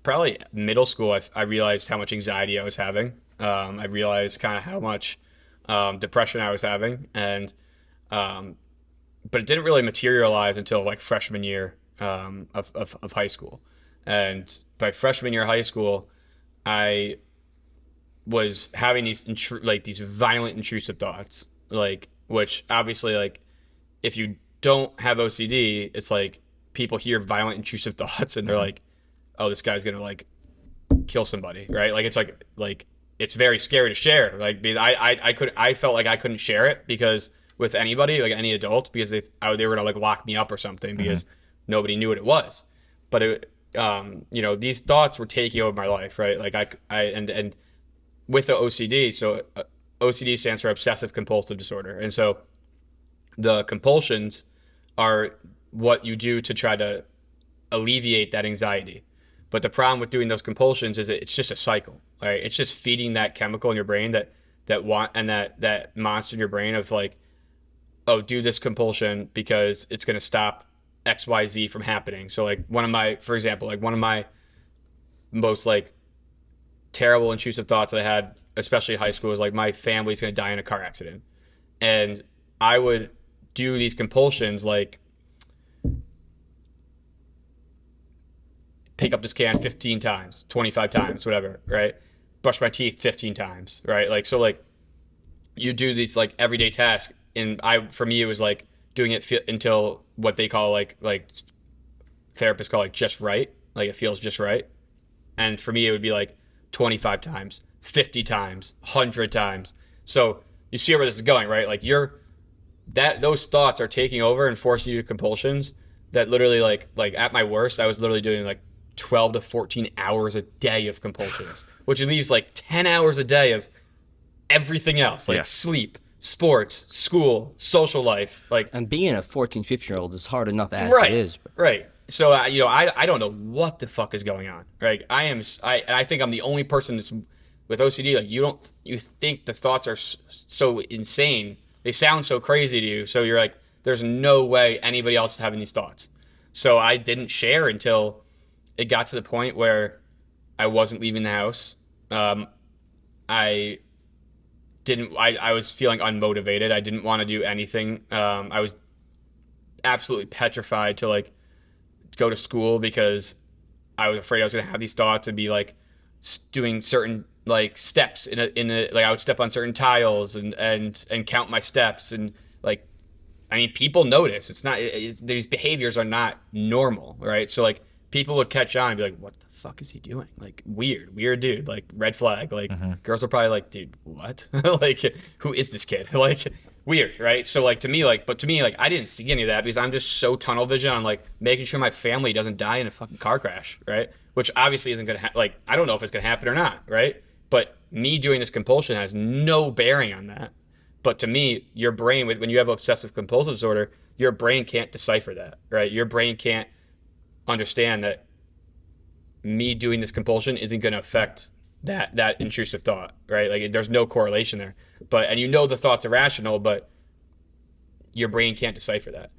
probably middle school, I realized how much anxiety I was having. I realized kind of how much depression I was having, and um, but it didn't really materialize until like freshman year of high school. And by freshman year of high school, I was having these violent intrusive thoughts, like which obviously like if you don't have OCD, it's like people hear violent intrusive thoughts and they're Hmm. like, oh, this guy's gonna like kill somebody, right? Like it's like it's very scary to share. Like because I felt like I couldn't share it because with anybody, like any adult, because they were gonna like lock me up or something Hmm. because nobody knew what it was. But these thoughts were taking over my life, right? Like and with the OCD, so OCD stands for obsessive compulsive disorder, and so the compulsions are what you do to try to alleviate that anxiety. But the problem with doing those compulsions is it's just a cycle, right? It's just feeding that chemical in your brain that monster in your brain of like, oh, do this compulsion because it's going to stop XYZ from happening. So like for example, like one of my most like terrible intrusive thoughts that I had, especially in high school, was like my family's going to die in a car accident. And I would do these compulsions like pick up this can 15 times, 25 times, whatever, right? Brush my teeth 15 times, right? Like, so like you do these like everyday tasks. And for me, it was like doing it until what they call like therapists call like just right. Like it feels just right. And for me, it would be like 25 times, 50 times, 100 times. So you see where this is going, right? Like those thoughts are taking over and forcing you to compulsions that literally like at my worst, I was literally doing like 12 to 14 hours a day of compulsions, which leaves like 10 hours a day of everything else, like Yes. sleep, sports, school, social life, like And being a 14, 15-year-old is hard enough as it right, is. right. So I don't know what the fuck is going on. Right, I think I'm the only person that's with OCD. Like you think the thoughts are so insane, they sound so crazy to you. So you're like, there's no way anybody else is having these thoughts. So I didn't share until it got to the point where I wasn't leaving the house. I didn't. I was feeling unmotivated. I didn't want to do anything. I was absolutely petrified to like go to school because I was afraid I was gonna have these thoughts and be like doing certain like steps in a like I would step on certain tiles and count my steps and like I mean people notice it's not these behaviors are not normal, right? So like people would catch on and be like, what the fuck is he doing? Like weird dude, like red flag. Like Hmm. girls are probably like, dude, what? Like who is this kid? Like weird, right? So like to me like I didn't see any of that because I'm just so tunnel vision on like making sure my family doesn't die in a fucking car crash, right? Which obviously isn't gonna like I don't know if it's gonna happen or not, right? But me doing this compulsion has no bearing on that. But to me, your brain, when you have obsessive compulsive disorder, your brain can't decipher that, right? Your brain can't understand that me doing this compulsion isn't going to affect that intrusive thought, right? Like there's no correlation there. But and you know the thought's irrational, but your brain can't decipher that.